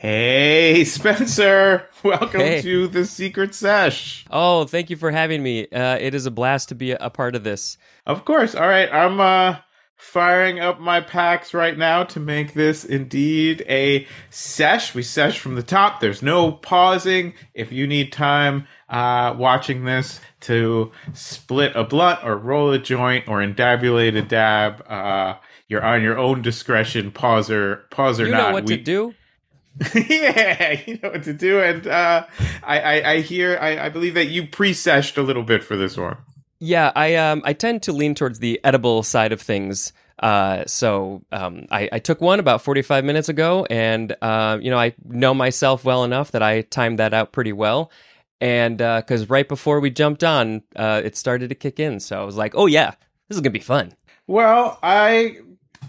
Hey, Spencer. Welcome Hey. to the Secret Sesh. Oh, thank you for having me. It is a blast to be a part of this. Of course. All right. I'm firing up my packs right now to make this indeed a sesh. We sesh from the top. There's no pausing. If you need time watching this to split a blunt or roll a joint or endabulate a dab, you're on your own discretion, pause or You know not. what to We do? Yeah, you know what to do. And I believe that you pre-seshed a little bit for this one. Yeah, I tend to lean towards the edible side of things. I took one about 45 minutes ago, and I know myself well enough that I timed that out pretty well. And because right before we jumped on, it started to kick in, so I was like, "Oh yeah, this is gonna be fun." Well, I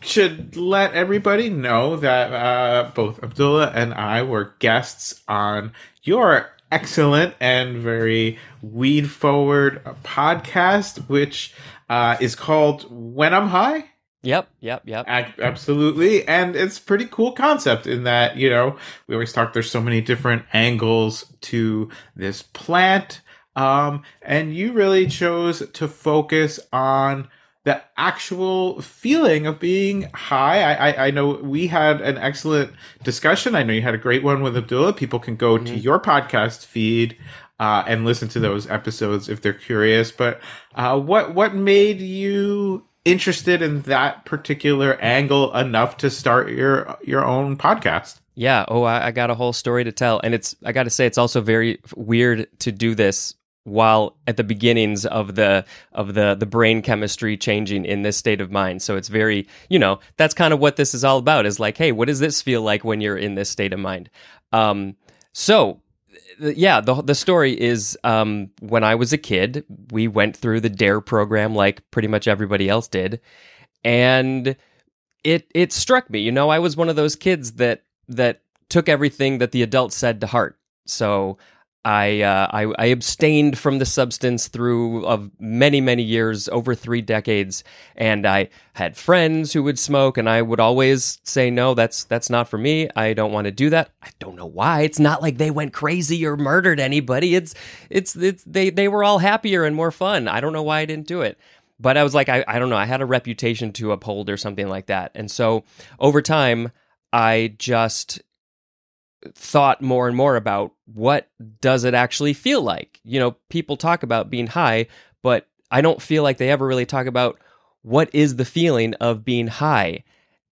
should let everybody know that both Abdullah and I were guests on your excellent and very weed forward podcast, which is called When I'm High. Yep. Absolutely. And it's a pretty cool concept in that, we always talk there's so many different angles to this plant. And you really chose to focus on the actual feeling of being high. I know we had an excellent discussion. I know you had a great one with Abdullah. People can go to your podcast feed and listen to those episodes if they're curious. But what made you interested in that particular angle enough to start your own podcast? Yeah. Oh, I got a whole story to tell, and I got to say, it's also very weird to do this while at the beginnings of the brain chemistry changing in this state of mind. So it's very, that's kind of what this is all about, is like, hey, what does this feel like when you're in this state of mind? The story is, when I was a kid, we went through the DARE program like pretty much everybody else did, and it struck me. I was one of those kids that took everything that the adults said to heart. So I abstained from the substance through of many years, over 3 decades, and I had friends who would smoke, and I would always say, no, that's not for me. I don't want to do that. I don't know why. It's not like they went crazy or murdered anybody. They were all happier and more fun. I don't know why I didn't do it. But I was like, I don't know. I had a reputation to uphold or something like that. And so over time, I just thought more and more about what does it actually feel like. People talk about being high, but I don't feel like they ever really talk about what is the feeling of being high.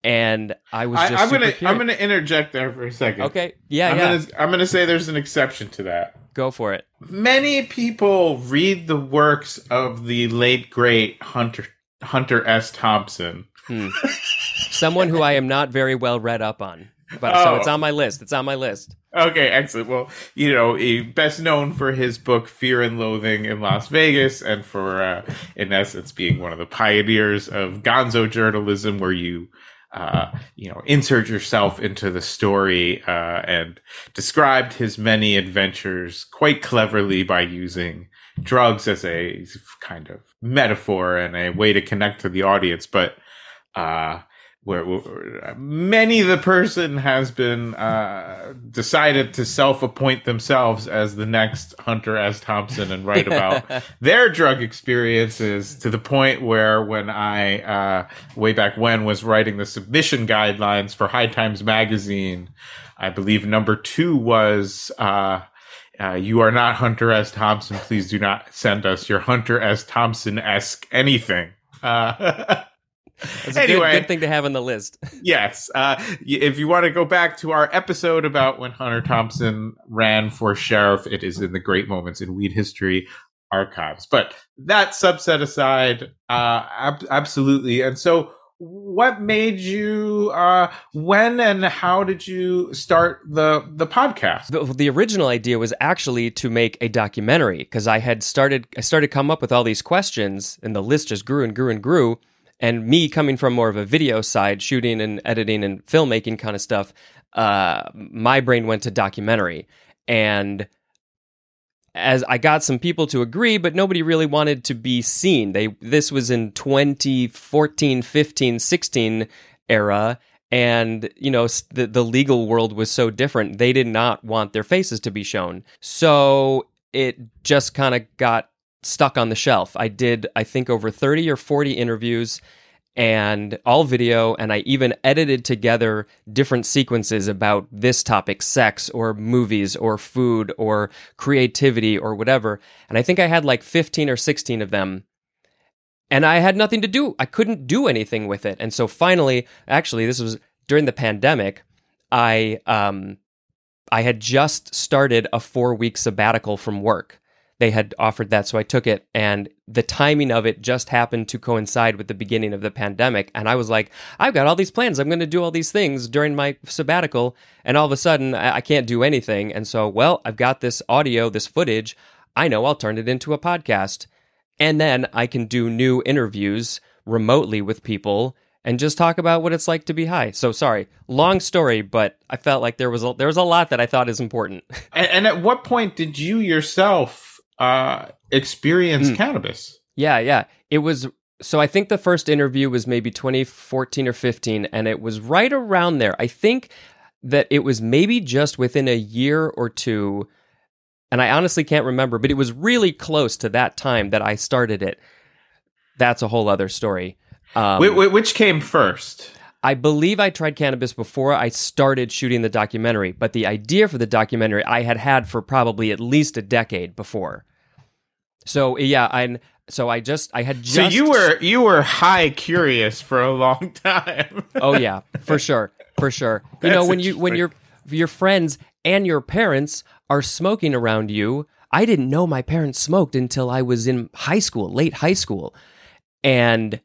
And I was just I'm gonna interject there for a second. Okay. Yeah. I'm gonna say there's an exception to that. Go for it. Many people read the works of the late great Hunter S. Thompson. Someone who I am not very well read up on. But so it's on my list. It's on my list. Okay, excellent. Well, best known for his book Fear and Loathing in Las Vegas, and for, in essence, being one of the pioneers of gonzo journalism, where you insert yourself into the story, and described his many adventures quite cleverly by using drugs as a kind of metaphor and a way to connect to the audience. But, where many the person has been decided to self-appoint themselves as the next Hunter S. Thompson and write about their drug experiences, to the point where when I, way back when, was writing the submission guidelines for High Times magazine, I believe number 2 was, you are not Hunter S. Thompson. Please do not send us your Hunter S. Thompson-esque anything. It's a good thing to have on the list. Yes. If you want to go back to our episode about when Hunter Thompson ran for sheriff, it is in the Great Moments in Weed History archives. But that subset aside, absolutely. And so what made you, when and how did you start the podcast? The original idea was actually to make a documentary, because I started to come up with all these questions, and the list just grew and grew and grew. And me coming from more of a video side, shooting and editing and filmmaking kind of stuff, my brain went to documentary. And as I got some people to agree, but nobody really wanted to be seen. This was in 2014, 15, 16 era, And, the legal world was so different. They did not want their faces to be shown. So it just kind of got stuck on the shelf. I did, I think, over 30 or 40 interviews and all video, and I even edited together different sequences about this topic, sex or movies or food or creativity or whatever. And I think I had like 15 or 16 of them. And I had nothing to do. I couldn't do anything with it. And so finally, actually, this was during the pandemic, I had just started a 4-week sabbatical from work. They had offered that, so I took it, and the timing of it just happened to coincide with the beginning of the pandemic, and I was like, I've got all these plans, I'm going to do all these things during my sabbatical, and all of a sudden, I can't do anything, and so, well, I've got this audio, this footage, I know I'll turn it into a podcast, and then I can do new interviews remotely with people, and just talk about what it's like to be high. So sorry, long story, but I felt like there was a lot that I thought is important. And at what point did you yourself experience cannabis? Yeah. It was, so I think the first interview was maybe 2014 or 15, and it was right around there. I think that it was maybe just within a year or two, and I honestly can't remember, but it was really close to that time that I started it. That's a whole other story. Which came first? I believe I tried cannabis before I started shooting the documentary, but the idea for the documentary I had for probably at least a decade before. So yeah, I had just. So you were high curious for a long time. Oh yeah, for sure. When your friends and your parents are smoking around you, I didn't know my parents smoked until I was in late high school, and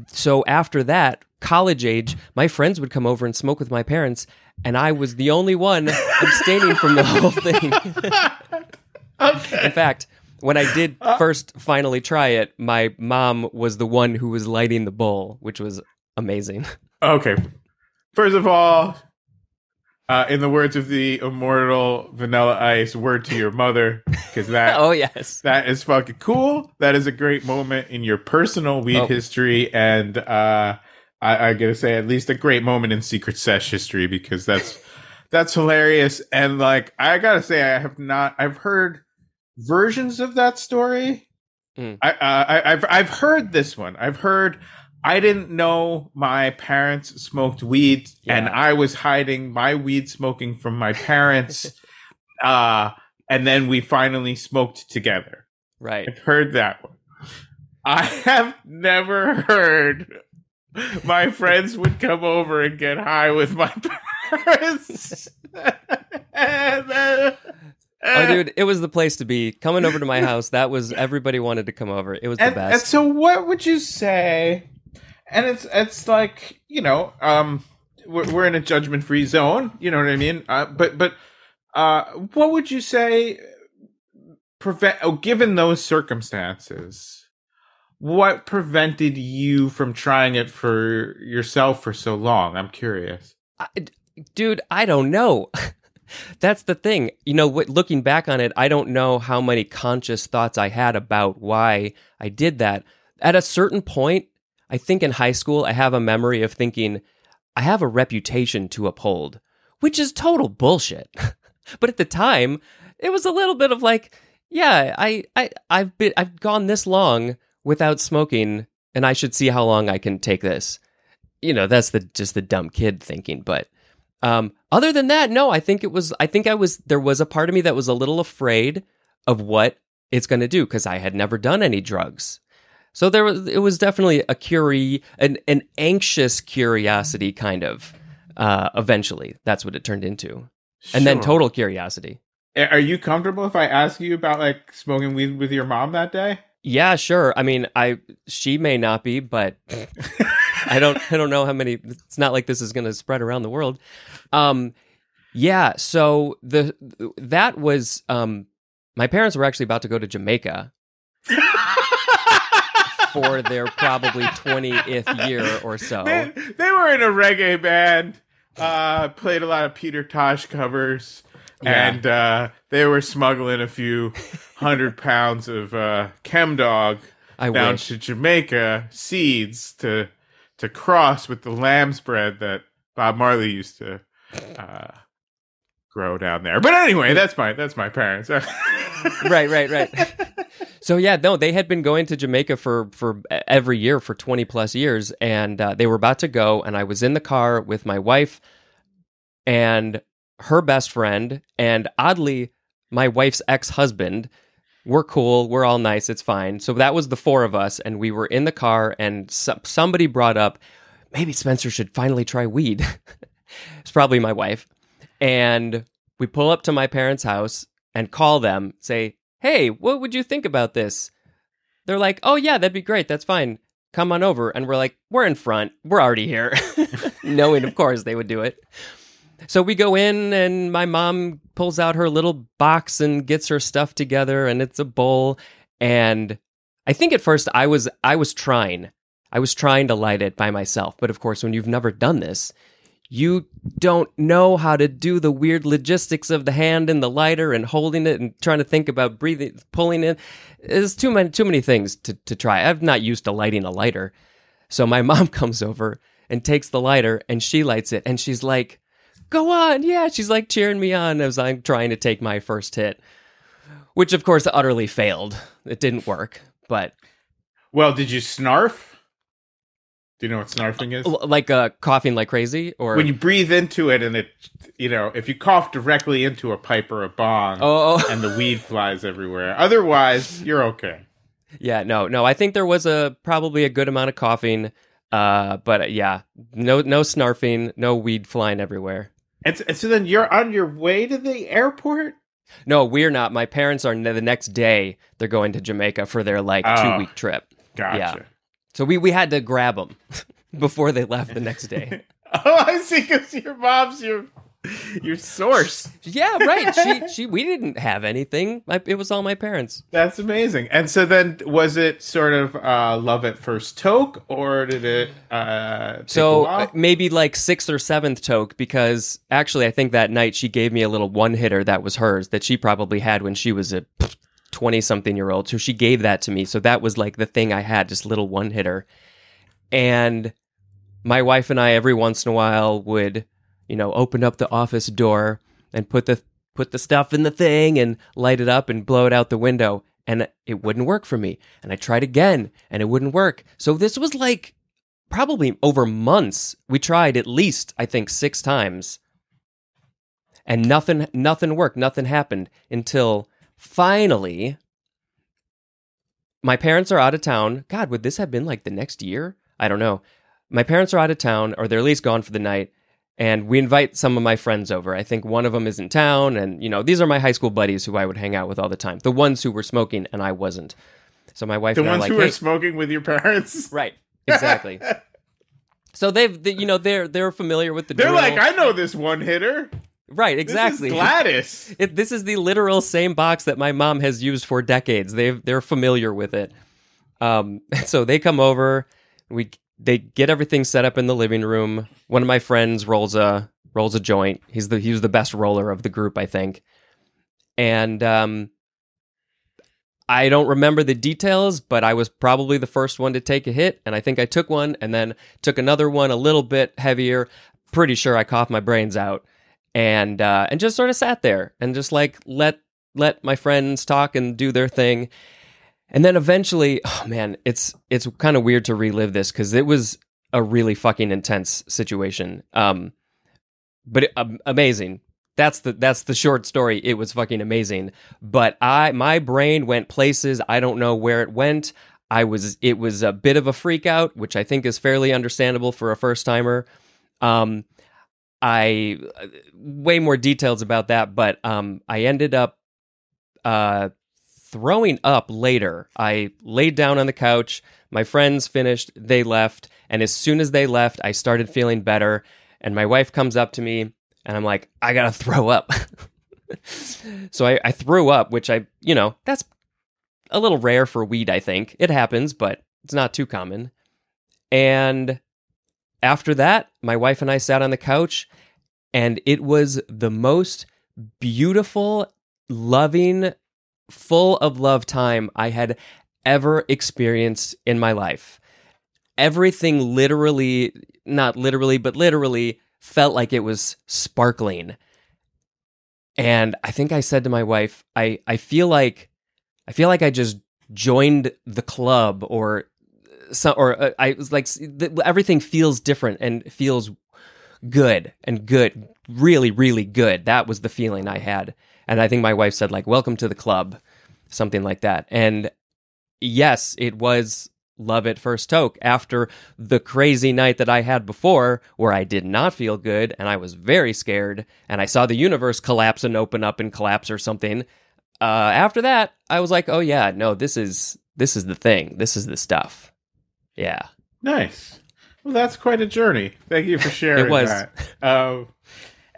so after that, college age, my friends would come over and smoke with my parents, and I was the only one abstaining from the whole thing. Okay. In fact, when I did first finally try it, my mom was the one who was lighting the bowl, which was amazing. Okay. First of all, in the words of the immortal Vanilla Ice, word to your mother, because that oh yes, that is fucking cool. That is a great moment in your personal weed history, and I gotta say, at least a great moment in Secret Sesh history, because that's hilarious. And like, I gotta say, I've heard versions of that story. I've heard this one. I've heard. I didn't know my parents smoked weed, and I was hiding my weed smoking from my parents. And then we finally smoked together. Right. I've heard that one. I have never heard my friends would come over and get high with my parents. Oh, dude, it was the place to be. Coming over to my house, everybody wanted to come over. It was the best. And so what would you say? And it's like, we're in a judgment-free zone, you know what I mean? But what would you say given those circumstances, what prevented you from trying it for yourself for so long? I'm curious. Dude, I don't know. That's the thing. Looking back on it, I don't know how many conscious thoughts I had about why I did that. At a certain point, I think in high school, I have a memory of thinking, I have a reputation to uphold, which is total bullshit. But at the time, it was a little bit of like, yeah, I've gone this long without smoking, and I should see how long I can take this. That's just the dumb kid thinking. But other than that, no, there was a part of me that was a little afraid of what it's going to do, because I had never done any drugs. So it was definitely an anxious curiosity kind of, eventually. That's what it turned into. Sure. And then total curiosity. Are you comfortable if I ask you about like smoking weed with your mom that day? Yeah, sure. I mean, she may not be, but I don't know how many, it's not like this is going to spread around the world. Yeah, so that was, my parents were actually about to go to Jamaica for their probably 20th year or so. They were in a reggae band, played a lot of Peter Tosh covers, and they were smuggling a few 100 pounds of Chemdog down to Jamaica, seeds to to cross with the lamb's bread that Bob Marley used to uh, grow down there. But anyway, that's my parents. Right. So yeah, no, they had been going to Jamaica for every year for 20 plus years, and they were about to go, and I was in the car with my wife and her best friend, and oddly, my wife's ex-husband. We're cool, we're all nice, it's fine. So that was the four of us, and we were in the car, and somebody brought up, maybe Spencer should finally try weed. It's probably my wife. And we pull up to my parents' house and call them, say, hey, what would you think about this? They're like, oh yeah, that'd be great, that's fine. Come on over. And we're like, we're in front, we're already here. Knowing, of course, they would do it. So we go in, and my mom pulls out her little box and gets her stuff together, and it's a bowl. And I think at first I was trying to light it by myself. But of course, when you've never done this, you don't know how to do the weird logistics of the hand and the lighter and holding it and trying to think about breathing, pulling it. There's too many things to try. I've not used to lighting a lighter. So my mom comes over and takes the lighter, and she lights it, and she's like, go on, yeah. She's like cheering me on as I'm trying to take my first hit, which of course utterly failed. It didn't work, but... Well, did you snarf? Do you know what snarfing is? Like coughing like crazy? Or when you breathe into it and it, if you cough directly into a pipe or a bong and the weed flies everywhere. Otherwise, you're okay. Yeah, no. I think there was probably a good amount of coughing, but yeah, no snarfing, no weed flying everywhere. And so then you're on your way to the airport? No, we're not. My parents are the next day. They're going to Jamaica for their 2-week trip. Gotcha. Yeah. So we had to grab them before they left the next day. Oh, I see, because your mom's your source. Yeah, right. We didn't have anything. It was all my parents. That's amazing. And so then, was it sort of love at first toke, or did it take a while? Maybe like 6th or 7th toke, because actually I think that night she gave me a little one-hitter that was hers, that she probably had when she was a 20-something-year-old. So she gave that to me. So that was like the thing I had, just little one-hitter. And my wife and I, every once in a while, would... open up the office door and put the stuff in the thing and light it up and blow it out the window. And it wouldn't work for me. And I tried again and it wouldn't work. So this was like probably over months. We tried at least, I think, 6 times. And nothing worked. Nothing happened until finally my parents are out of town. God, would this have been like the next year? I don't know. My parents are out of town, or they're at least gone for the night. And we invite some of my friends over. I think one of them is in town. And, these are my high school buddies who I would hang out with all the time. The ones who were smoking and I wasn't. So my wife and I were like, were smoking with your parents? Right. Exactly. So they're familiar with the drill. They're like, I know this one hitter. Right, exactly. This is Gladys. This is the literal same box that my mom has used for decades. They're familiar with it. So they come over. They get everything set up in the living room. One of my friends rolls a joint. He was the best roller of the group, I think. And I don't remember the details, but I was probably the first one to take a hit, and I think I took one, and then took another one a little bit heavier. Pretty sure I coughed my brains out, and just sort of sat there and just like let my friends talk and do their thing. And then eventually, oh man, it's kind of weird to relive this because it was a really fucking intense situation. But amazing. That's the short story. It was fucking amazing. But my brain went places. I don't know where it went. It was a bit of a freak out, which I think is fairly understandable for a first timer. I way more details about that, but I ended up throwing up later. I laid down on the couch. My friends finished. They left. And as soon as they left, I started feeling better. And my wife comes up to me and I'm like, I gotta throw up. So I threw up, which that's a little rare for weed, I think. It happens, but it's not too common. And after that, my wife and I sat on the couch and it was the most beautiful, loving, full of love time I had ever experienced in my life. everything literally, not literally, but literally felt like it was sparkling. And I think I said to my wife, I feel like I just joined the club, I was like, everything feels different and feels good, really, really good. That was the feeling I had. And I think my wife said, like, welcome to the club, something like that. And yes, it was love at first toke after the crazy night that I had before where I did not feel good and I was very scared and I saw the universe collapse and open up and collapse or something. After that, I was like, oh yeah, no, this is the thing. This is the stuff. Yeah. Nice. Well, that's quite a journey. Thank you for sharing It was. that.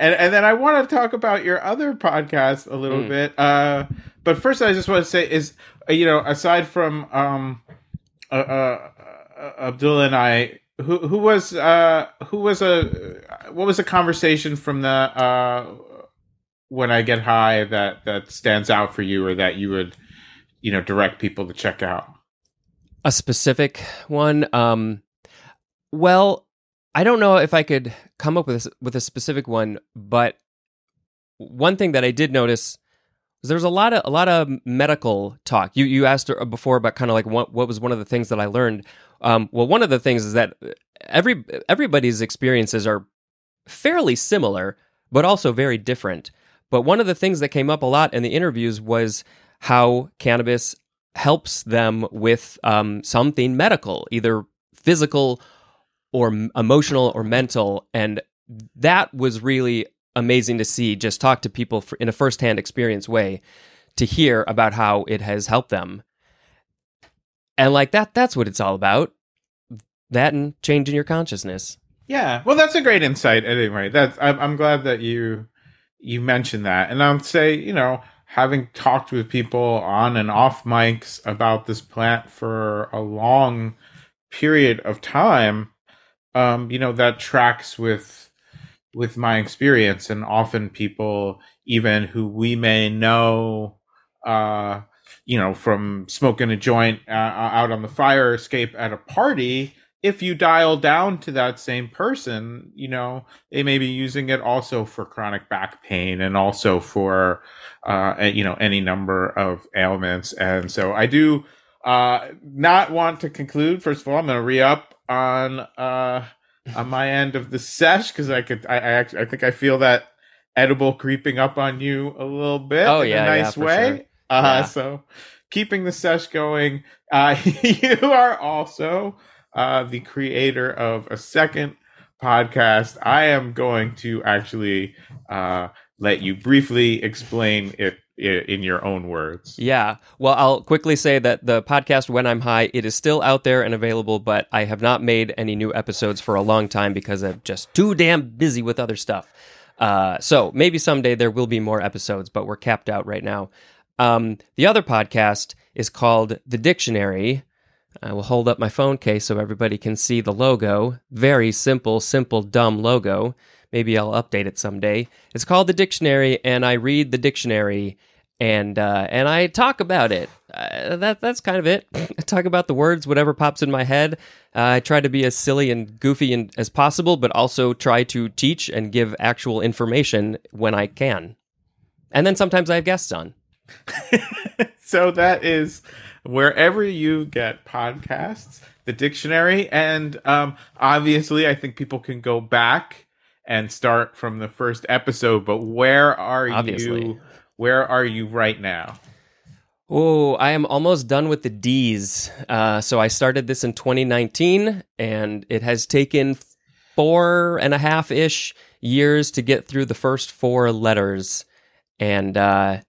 And then I want to talk about your other podcast a little bit. But first, I just want to say is, aside from Abdullah and I, what was a conversation from the When I Get High that stands out for you, or that you would direct people to check out? A specific one. Well, I don't know if I could come up with a specific one, but one thing that I did notice was there's a lot of medical talk. You asked before about kind of like what was one of the things that I learned. Well, one of the things is that everybody's experiences are fairly similar, but also very different. But one of the things that came up a lot in the interviews was how cannabis helps them with something medical, either physical or emotional or mental. And that was really amazing to see, just talk to people in a firsthand experience way, to hear about how it has helped them. And like that's what it's all about. That and changing your consciousness. Yeah. Well, that's a great insight anyway. I'm glad that you mentioned that. And I'll say, having talked with people on and off mics about this plant for a long period of time, that tracks with my experience. And often people, even who we may know, from smoking a joint out on the fire escape at a party, if you dial down to that same person, they may be using it also for chronic back pain and also for, any number of ailments. And so I do not want to conclude. First of all, I'm going to re-up on my end of the sesh, because I think I feel that edible creeping up on you a little bit in a nice way. Sure. So keeping the sesh going. You are also the creator of a second podcast. I am going to actually let you briefly explain it in your own words. Yeah. Well, I'll quickly say that the podcast, When I'm High, it is still out there and available, but I have not made any new episodes for a long time because I'm just too damn busy with other stuff. So maybe someday there will be more episodes, but we're capped out right now. The other podcast is called The Dictionary. I will hold up my phone case so everybody can see the logo. Very simple, dumb logo. Maybe I'll update it someday. It's called The Dictionary, and I read the dictionary, and I talk about it. That's kind of it. I talk about the words, whatever pops in my head. I try to be as silly and goofy as possible, but also try to teach and give actual information when I can. And then sometimes I have guests on. So that is wherever you get podcasts, The Dictionary. And obviously, I think people can go back and start from the first episode. But where are you? Where are you right now? Oh, I am almost done with the D's. So I started this in 2019, and it has taken 4.5-ish years to get through the first 4 letters. And I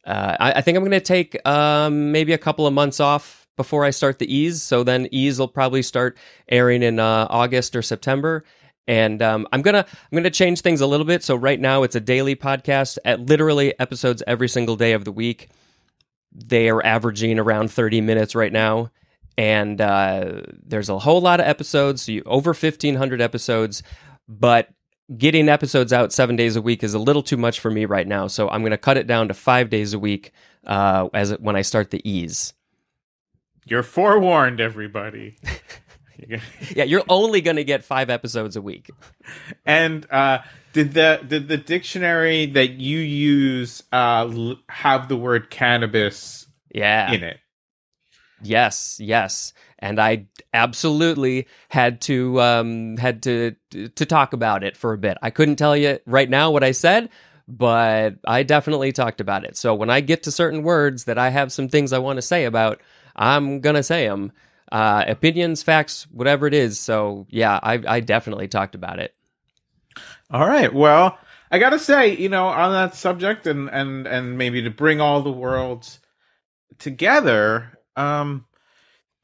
think I'm going to take maybe a couple of months off before I start the E's. So then E's will probably start airing in August or September. And I'm gonna change things a little bit. So right now it's a daily podcast, at literally episodes every single day of the week. They are averaging around 30 minutes right now, and there's a whole lot of episodes, so over 1,500 episodes. But getting episodes out 7 days a week is a little too much for me right now. So I'm gonna cut it down to 5 days a week when I start the E's. You're forewarned, everybody. Yeah, you're only going to get 5 episodes a week. And did the dictionary that you use have the word cannabis Yeah. in it? Yes, yes. And I absolutely had to talk about it for a bit. I couldn't tell you right now what I said, but I definitely talked about it. So when I get to certain words that I have some things I want to say about, I'm gonna say them. Opinions, facts, whatever it is. So yeah, I definitely talked about it. All right. Well, I gotta say, on that subject, and maybe to bring all the worlds together,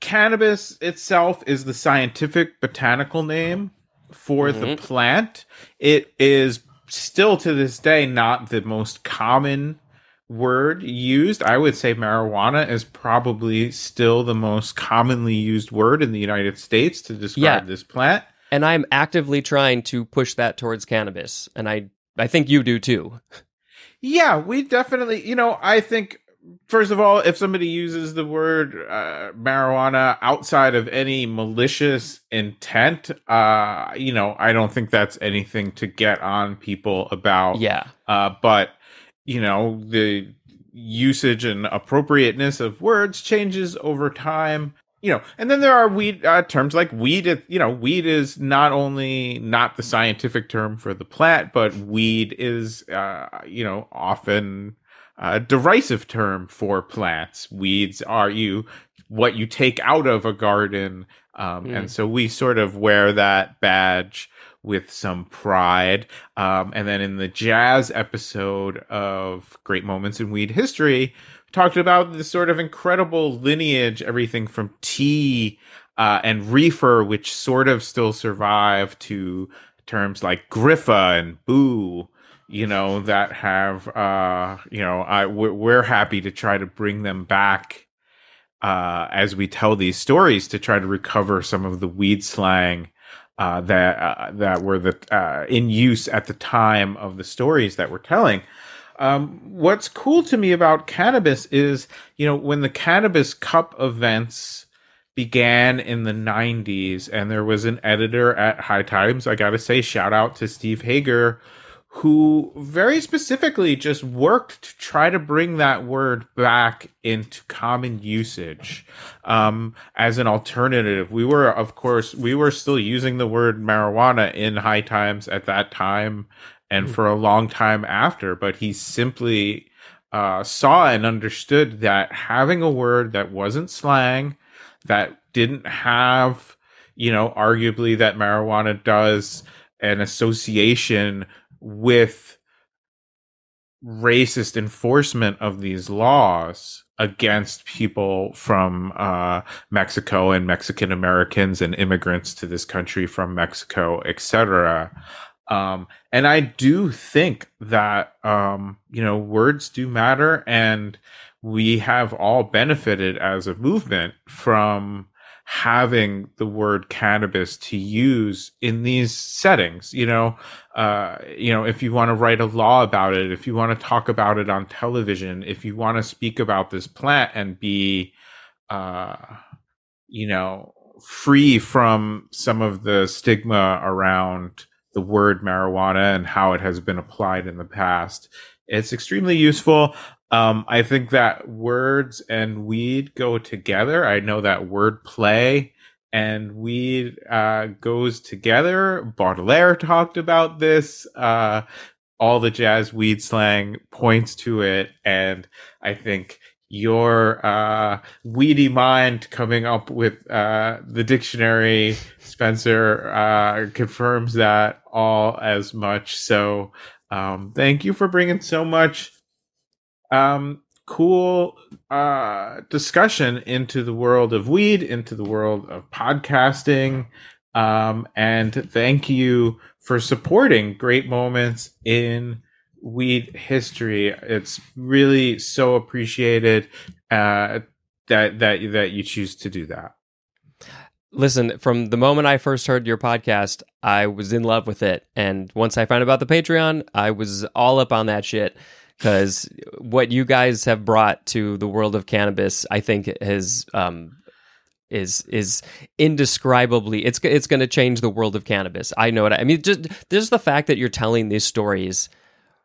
cannabis itself is the scientific botanical name for the Hmm. plant. It is still to this day not the most common word used. I would say marijuana is probably still the most commonly used word in the United States to Yeah, describe this plant. and I'm actively trying to push that towards cannabis, and I think you do too. Yeah, we definitely, I think, first of all, if somebody uses the word marijuana outside of any malicious intent, I don't think that's anything to get on people about. Yeah. But, the usage and appropriateness of words changes over time. And then there are weed terms like weed. Weed is not only not the scientific term for the plant, but weed is, often a derisive term for plants. Weeds are what you take out of a garden, and Mm. so we sort of wear that badge with some pride. And then in the jazz episode of Great Moments in Weed History, talked about this sort of incredible lineage, everything from tea and reefer, which sort of still survive, to terms like griffa and boo, that have, we're happy to try to bring them back as we tell these stories to try to recover some of the weed slang that were in use at the time of the stories that we're telling. What's cool to me about cannabis is, when the Cannabis Cup events began in the 90s, and there was an editor at High Times, I gotta say, shout out to Steve Hager, who very specifically just worked to try to bring that word back into common usage as an alternative. Of course, we were still using the word marijuana in High Times at that time and Mm. for a long time after, but he simply saw and understood that having a word that wasn't slang, that didn't have, arguably that marijuana does, an association with racist enforcement of these laws against people from Mexico and Mexican Americans and immigrants to this country from Mexico, etc. And I do think that, words do matter, and we have all benefited as a movement from having the word cannabis to use in these settings. If you want to write a law about it, if you want to talk about it on television, if you want to speak about this plant and be, uh, free from some of the stigma around the word marijuana and how it has been applied in the past, it's extremely useful. I think that words and weed go together. I know that word play and weed goes together. Baudelaire talked about this. All the jazz weed slang points to it, and I think your weedy mind coming up with the dictionary, Spencer, confirms that all as much. So thank you for bringing so much cool discussion into the world of weed, into the world of podcasting. And thank you for supporting Great Moments in Weed History. It's really so appreciated that you choose to do that. Listen, from the moment I first heard your podcast, I was in love with it. And once I found out about the Patreon, I was all up on that shit. Because what you guys have brought to the world of cannabis, I think, has is indescribably, it's going to change the world of cannabis. I know it. I mean, just the fact that you're telling these stories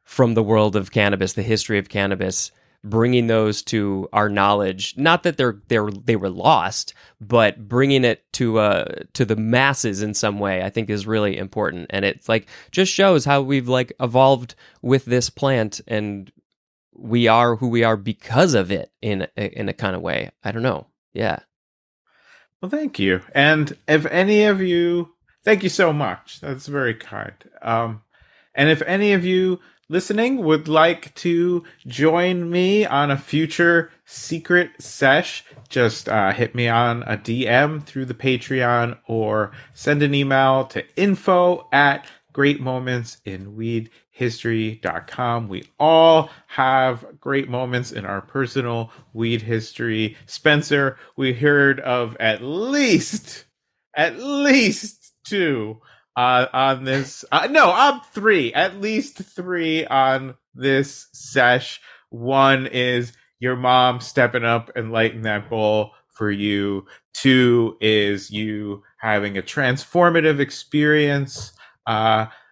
from the world of cannabis, the history of cannabis, bringing those to our knowledge. Not that they were lost, but bringing it to the masses in some way, I think is really important. And it's like just shows how we've like evolved with this plant, and we are who we are because of it in a kind of way. I don't know. Yeah. Well, thank you. And if any of you, thank you so much. That's very kind. And if any of you listening would like to join me on a future secret sesh, just hit me on a DM through the Patreon or send an email to info@greatmomentsinweedhistory.com. We all have great moments in our personal weed history. Spencer, we heard of at least two on this. No, I'm three. At least three on this sesh. One is your mom stepping up and lighting that bowl for you. Two is you having a transformative experience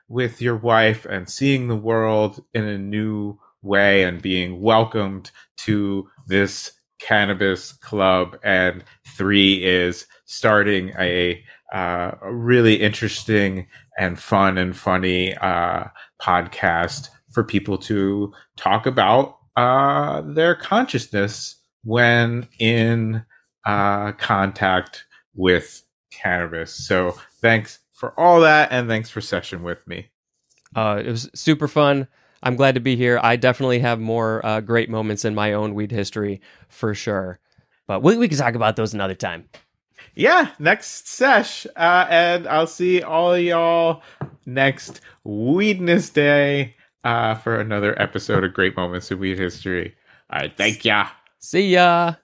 with your wife and seeing the world in a new way and being welcomed to this cannabis club. And three is starting a really interesting and fun and funny podcast for people to talk about their consciousness when in contact with cannabis. So thanks for all that, and thanks for session with me. It was super fun. I'm glad to be here. I definitely have more great moments in my own weed history for sure. But we can talk about those another time. Yeah, next sesh. And I'll see all y'all next Weedness Day for another episode of Great Moments in Weed History. All right, thank ya. See ya.